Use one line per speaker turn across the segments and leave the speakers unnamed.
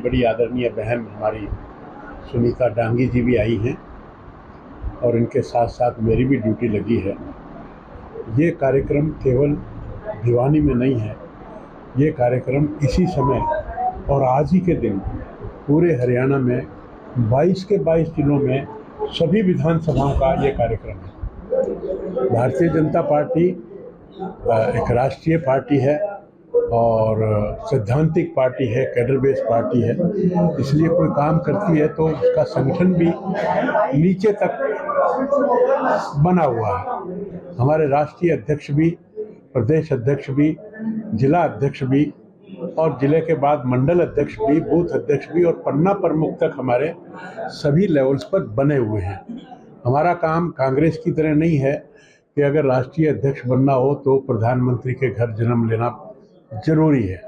बड़ी आदरणीय बहन हमारी सुनीता डांगी जी भी आई हैं और इनके साथ साथ मेरी भी ड्यूटी लगी है। ये कार्यक्रम केवल भिवानी में नहीं है, ये कार्यक्रम इसी समय और आज ही के दिन पूरे हरियाणा में 22 के 22 जिलों में सभी विधानसभाओं का ये कार्यक्रम है। भारतीय जनता पार्टी एक राष्ट्रीय पार्टी है और सैद्धांतिक पार्टी है, कैडर बेस्ड पार्टी है, इसलिए कोई काम करती है तो उसका संगठन भी नीचे तक बना हुआ है। हमारे राष्ट्रीय अध्यक्ष भी, प्रदेश अध्यक्ष भी, जिला अध्यक्ष भी और जिले के बाद मंडल अध्यक्ष भी, बूथ अध्यक्ष भी और पन्ना प्रमुख तक हमारे सभी लेवल्स पर बने हुए हैं। हमारा काम कांग्रेस की तरह नहीं है कि अगर राष्ट्रीय अध्यक्ष बनना हो तो प्रधानमंत्री के घर जन्म लेना जरूरी है।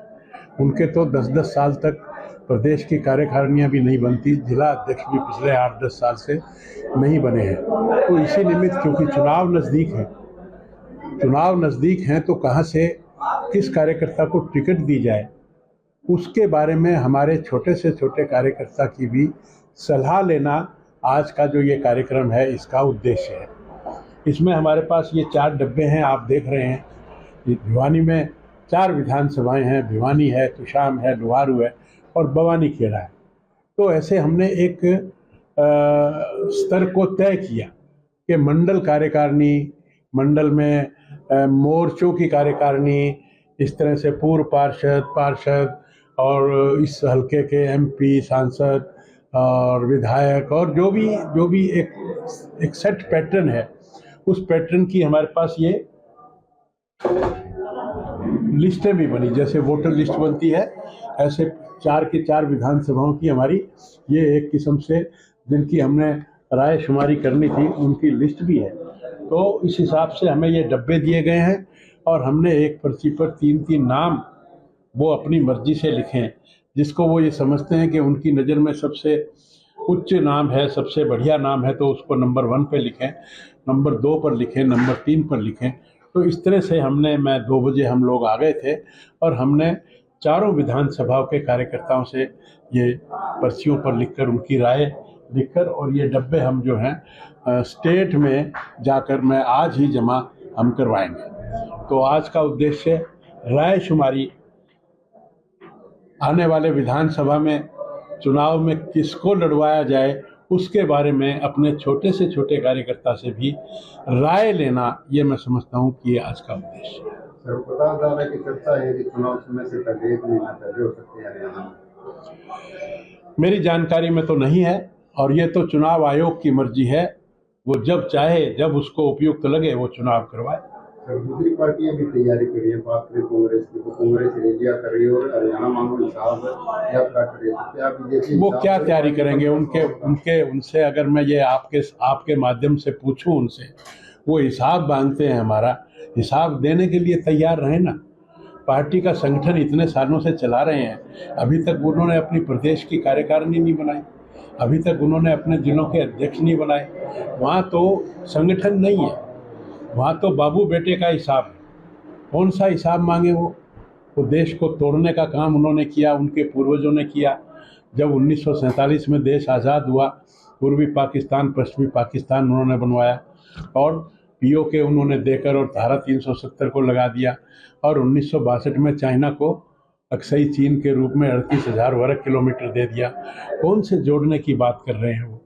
उनके तो 10-10 साल तक प्रदेश की कार्यकारिणियाँ भी नहीं बनती, जिला अध्यक्ष भी पिछले 8-10 साल से नहीं बने हैं। तो इसी निमित्त क्योंकि चुनाव नज़दीक हैं तो कहाँ से किस कार्यकर्ता को टिकट दी जाए, उसके बारे में हमारे छोटे से छोटे कार्यकर्ता की भी सलाह लेना आज का जो ये कार्यक्रम है इसका उद्देश्य है। इसमें हमारे पास ये 4 डब्बे हैं, आप देख रहे हैं। भिवानी में 4 विधानसभाएं हैं, भिवानी है, तुशाम है, लुहारू है और बवानी खेड़ा है। तो ऐसे हमने एक स्तर को तय किया कि मंडल कार्यकारिणी, मंडल में मोर्चों की कार्यकारिणी, इस तरह से पूर्व पार्षद और इस हल्के के एमपी, सांसद और विधायक और जो भी एक सेट पैटर्न है, उस पैटर्न की हमारे पास ये लिस्टें भी बनी। जैसे वोटर लिस्ट बनती है, ऐसे 4 के 4 विधानसभाओं की हमारी ये एक किस्म से जिनकी हमने राय शुमारी करनी थी उनकी लिस्ट भी है। तो इस हिसाब से हमें ये डब्बे दिए गए हैं और हमने एक पर्ची पर 3-3 नाम वो अपनी मर्जी से लिखें, जिसको वो ये समझते हैं कि उनकी नज़र में सबसे उच्च नाम है, सबसे बढ़िया नाम है, तो उसको नंबर 1 पे लिखें, नंबर 2 पर लिखें, नंबर 3 पर लिखें। तो इस तरह से मैं 2 बजे हम लोग आ गए थे और हमने चारों विधानसभाओं के कार्यकर्ताओं से ये पर्चियों पर लिखकर उनकी राय लिखकर और ये डब्बे हम जो हैं स्टेट में जाकर मैं आज ही जमा हम करवाएंगे। तो आज का उद्देश्य राय शुमारी, आने वाले विधानसभा में चुनाव में किसको लड़वाया जाए उसके बारे में अपने छोटे से छोटे कार्यकर्ता से भी राय लेना, ये मैं समझता हूँ कि ये आज का उद्देश्य है।
सर, पता की चर्चा है कि चुनाव समय से पहले 1 महीना पहले हो सकते हैं हरियाणा में।
मेरी जानकारी में तो नहीं है और ये तो चुनाव आयोग की मर्जी है, वो जब चाहे, जब उसको उपयुक्त लगे वो चुनाव करवाए।
सर, दूसरी पार्टियां भी तैयारी कर रही है, बात करें कांग्रेस की तो कांग्रेस रैलियां कर रही है और हरियाणा मांगो हिसाब यात्रा कर रही है। क्या बीजेपी
वो क्या तैयारी करेंगे? उनसे अगर मैं ये आपके माध्यम से पूछूं उनसे, वो हिसाब मांगते हैं, हमारा हिसाब देने के लिए तैयार रहे ना। पार्टी का संगठन इतने सालों से चला रहे हैं, अभी तक उन्होंने अपनी प्रदेश की कार्यकारिणी नहीं बनाई, अभी तक उन्होंने अपने जिलों के अध्यक्ष नहीं बनाए। वहाँ तो संगठन नहीं है, वहाँ तो बाबू बेटे का हिसाब है। कौन सा हिसाब मांगे वो देश को तोड़ने का काम उन्होंने किया, उनके पूर्वजों ने किया। जब 1947 में देश आज़ाद हुआ, पूर्वी पाकिस्तान, पश्चिमी पाकिस्तान उन्होंने बनवाया और पीओके उन्होंने देकर और धारा 370 को लगा दिया और 1962 में चाइना को अक्सई चीन के रूप में 38,000 वर्ग किलोमीटर दे दिया। कौन से जोड़ने की बात कर रहे हैं वो,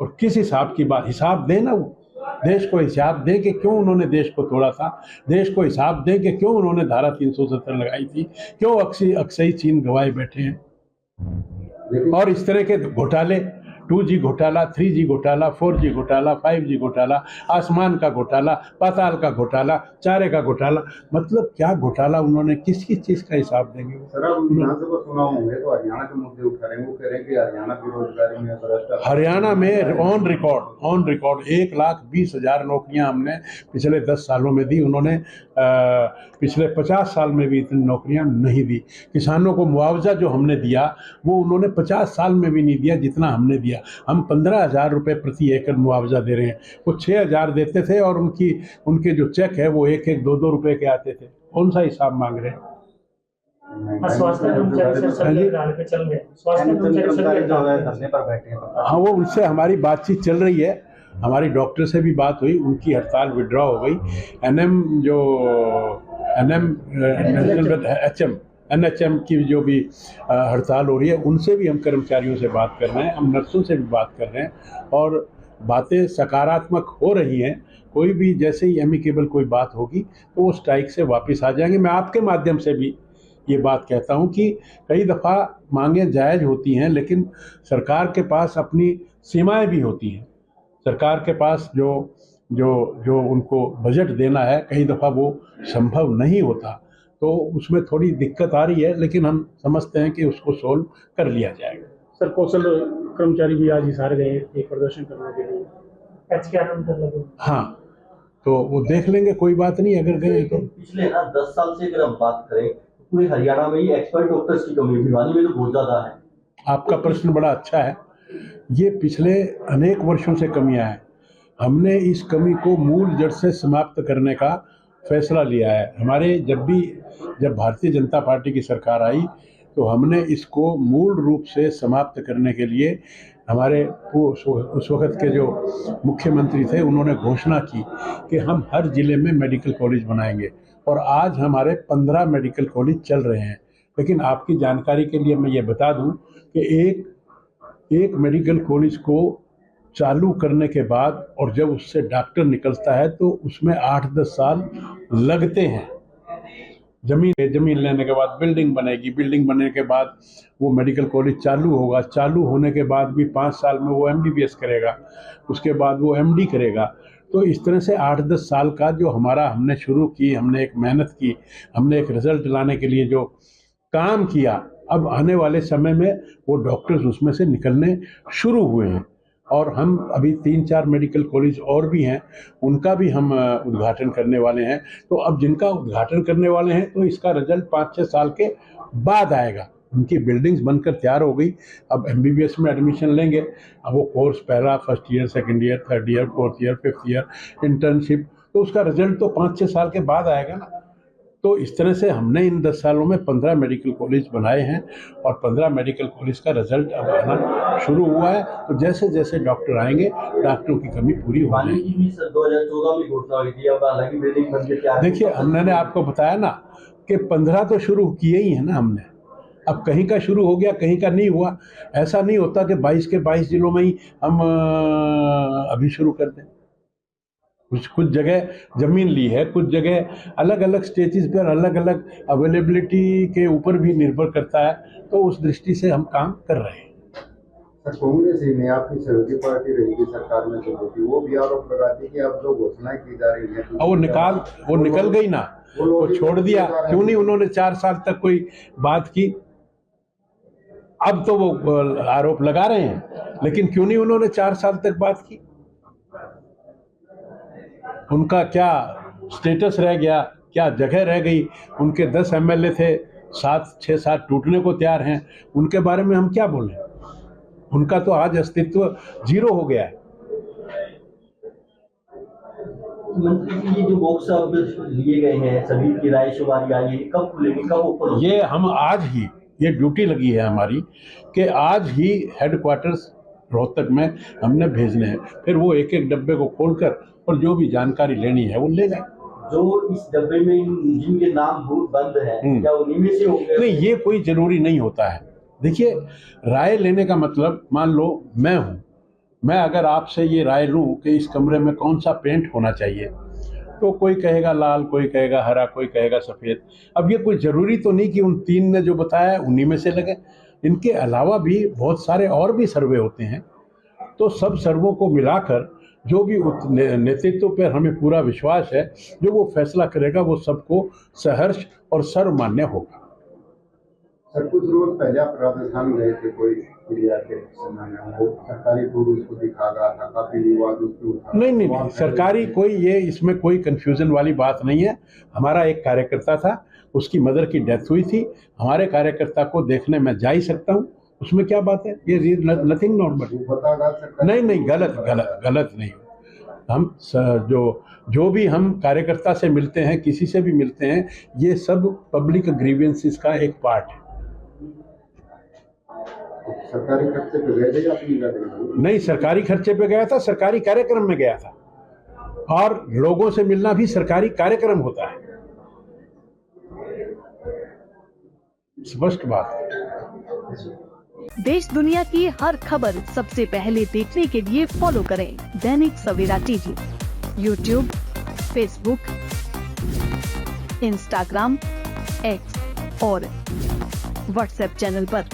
और किस हिसाब की बात? हिसाब दें ना, वो देश को हिसाब दें कि क्यों उन्होंने देश को तोड़ा था, देश को हिसाब दें कि क्यों उन्होंने धारा 370 लगाई थी, क्यों अक्सई चीन गवाए बैठे हैं। और इस तरह के घोटाले, 2G घोटाला, 3G घोटाला, 4G घोटाला, 5G घोटाला, आसमान का घोटाला, पाताल का घोटाला, चारे का घोटाला, मतलब क्या घोटाला उन्होंने किस चीज़ का हिसाब देंगे?
सर, अब विधानसभा चुनाव होंगे तो हरियाणा के मुद्दे उठा रहे हैं, वो कह रहे हैं कि हरियाणा बेरोजगारी में भ्रष्टाचार,
हरियाणा में ऑन रिकॉर्ड 1,20,000 नौकरियां हमने पिछले 10 सालों में दी। उन्होंने पिछले 50 साल में भी इतनी नौकरियां नहीं दी। किसानों को मुआवजा जो हमने दिया वो उन्होंने 50 साल में भी नहीं दिया जितना हमने दिया। हम 15,000 रुपये प्रति एकड़ मुआवजा दे रहे हैं, वो 6,000 देते थे और उनके जो चेक है वो 1-1, 2-2 रुपये के आते थे। कौन सा हिसाब मांग रहे हैं?
स्वास्थ्य कर्मचारी सर सर्वे कराने पे चल गए, स्वास्थ्य कर्मचारी सर्वे
जो है धरने पर बैठे हैं।
हाँ, वो उनसे हमारी बातचीत चल रही है, हमारी डॉक्टर से भी बात हुई, उनकी हड़ताल विड्रॉ हो गई। एनएम जो एनएचएम की जो भी हड़ताल हो रही है, उनसे भी हम कर्मचारियों से बात कर रहे हैं, हम नर्सों से भी बात कर रहे हैं और बातें सकारात्मक हो रही हैं। कोई भी जैसे ही एमिकेबल कोई बात होगी तो वो स्ट्राइक से वापस आ जाएंगे। मैं आपके माध्यम से भी ये बात कहता हूँ कि कई दफ़ा मांगें जायज़ होती हैं, लेकिन सरकार के पास अपनी सीमाएं भी होती हैं। सरकार के पास जो उनको बजट देना है, कई दफ़ा वो संभव नहीं होता, तो उसमें थोड़ी दिक्कत आ रही है, लेकिन हम समझते हैं कि उसको सोल्व कर लिया जाएगा।
सर कौशल कर्मचारी भी आज हिसार गए एक प्रदर्शन करने के लिए, कर लगे।
हाँ, तो वो देख लेंगे, कोई बात नहीं, अगर गए तो।
पिछले 10 साल से अगर हम बात करें तो पूरे हरियाणा में ही एक्सपर्ट डॉक्टर्स की कमी है, भिवानी में तो बहुत ज्यादा है।
आपका प्रश्न बड़ा अच्छा है। ये पिछले अनेक वर्षों से कमियां हैं। हमने इस कमी को मूल जड़ से समाप्त करने का फैसला लिया है। जब भारतीय जनता पार्टी की सरकार आई तो हमने इसको मूल रूप से समाप्त करने के लिए हमारे उस वक्त के जो मुख्यमंत्री थे, उन्होंने घोषणा की कि हम हर ज़िले में मेडिकल कॉलेज बनाएंगे, और आज हमारे 15 मेडिकल कॉलेज चल रहे हैं। लेकिन आपकी जानकारी के लिए मैं ये बता दूं कि एक मेडिकल कॉलेज को चालू करने के बाद और जब उससे डॉक्टर निकलता है तो उसमें 8-10 साल लगते हैं। जमीन लेने के बाद बिल्डिंग बनेगी, बिल्डिंग बनने के बाद वो मेडिकल कॉलेज चालू होगा, चालू होने के बाद भी 5 साल में वो MBBS करेगा, उसके बाद वो MD करेगा। तो इस तरह से 8-10 साल का जो हमने शुरू की, हमने एक मेहनत की, हमने एक रिजल्ट लाने के लिए जो काम किया, अब आने वाले समय में वो डॉक्टर्स उसमें से निकलने शुरू हुए हैं। और हम अभी 3-4 मेडिकल कॉलेज और भी हैं, उनका भी हम उद्घाटन करने वाले हैं। तो अब जिनका उद्घाटन करने वाले हैं तो इसका रिजल्ट 5-6 साल के बाद आएगा। उनकी बिल्डिंग्स बनकर तैयार हो गई, अब MBBS में एडमिशन लेंगे। अब वो कोर्स पहला, first year, second year, third year, fourth year, fifth year, internship, तो उसका रिजल्ट तो 5-6 साल के बाद आएगा ना। तो इस तरह से हमने इन 10 सालों में 15 मेडिकल कॉलेज बनाए हैं और 15 मेडिकल कॉलेज का रिजल्ट अब आना शुरू हुआ है। तो जैसे जैसे डॉक्टर आएंगे, डॉक्टरों की कमी पूरी हो जाएगी।
2014 में घोषणा हुई थी, अब हालांकि बिल्डिंग बन के तैयार।
देखिए, हमने आपको बताया ना कि 15 तो शुरू किए ही है ना हमने। अब कहीं का शुरू हो गया, कहीं का नहीं हुआ। ऐसा नहीं होता कि 22 के 22 जिलों में ही हम अभी शुरू कर दें। कुछ जगह ज़मीन ली है, कुछ जगह अलग अलग स्टेजेस पर अलग अलग अवेलेबिलिटी के ऊपर भी निर्भर करता है। तो उस दृष्टि से हम काम कर रहे हैं।
सर, कांग्रेस ही में आपकी सहयोगी पार्टी रही थी सरकार में जो थी, वो भी आरोप लगाती कि अब जो घोषणाएं की जा रही है
वो निकल गई ना, वो छोड़ दिया। क्यों नहीं उन्होंने 4 साल तक कोई बात की? अब तो वो आरोप लगा रहे हैं, लेकिन क्यों नहीं उन्होंने 4 साल तक बात की? उनका क्या स्टेटस रह गया, क्या जगह रह गई? उनके 10 MLA थे, 6-7 टूटने को तैयार हैं, उनके बारे में हम क्या बोलें? उनका तो आज अस्तित्व जीरो हो गया है।
मंत्री जी, ये जो बॉक्स अब लिए गए हैं, सभी की राय शुमारी आई है, कब खुलेगी, कब ओपन होगी?
ये हम आज ही, ये ड्यूटी लगी है हमारी कि आज ही हेडक्वार्टर्स रोहतक में हमने भेजने हैं। फिर वो एक एक डब्बे को खोलकर और जो भी जानकारी लेनी है वो ले जाए।
जो इस डब्बे में जिनके नाम बंद है, क्या उन्हीं में से होंगे?
नहीं, ये कोई जरूरी नहीं होता है। देखिए, राय लेने का मतलब, मान लो मैं हूँ, मैं अगर आपसे ये राय लूँ कि इस कमरे में कौन सा पेंट होना चाहिए, तो कोई कहेगा लाल, कोई कहेगा हरा, कोई कहेगा सफ़ेद। अब ये कोई ज़रूरी तो नहीं कि उन 3 ने जो बताया उन्हीं में से लगे। इनके अलावा भी बहुत सारे और भी सर्वे होते हैं। तो सब सर्वों को मिलाकर जो भी नेतृत्व पर हमें पूरा विश्वास है, जो वो फैसला करेगा वो सबको सहर्ष और सर्वमान्य होगा।
सर, कुछ रोज पहले आप राजस्थान गए थे, कोई क्रिया के समय में वो सरकारी टूर उसको दिखा रहा था, काफी विवाद उसके उठा।
नहीं, सरकारी कोई, ये इसमें कोई कंफ्यूजन वाली बात नहीं है। हमारा एक कार्यकर्ता था, उसकी मदर की डेथ हुई थी, हमारे कार्यकर्ता को देखने मैं जा ही सकता हूँ, उसमें क्या बात है? ये नथिंग नॉर्मल।
बतागा
नहीं, गलत नहीं। हम जो भी हम कार्यकर्ता से मिलते हैं, किसी से भी मिलते हैं, ये सब पब्लिक ग्रीवेंसेस का एक पार्ट है।
सरकारी खर्चे पे गए थे या अपनी गाड़ी में?
नहीं, सरकारी खर्चे पे गया था, सरकारी कार्यक्रम में गया था, और लोगों से मिलना भी सरकारी कार्यक्रम होता है। स्पष्ट बात है।
देश दुनिया की हर खबर सबसे पहले देखने के लिए फॉलो करें Dainik Savera TV, YouTube, Facebook, Instagram, X और व्हाट्सएप चैनल पर।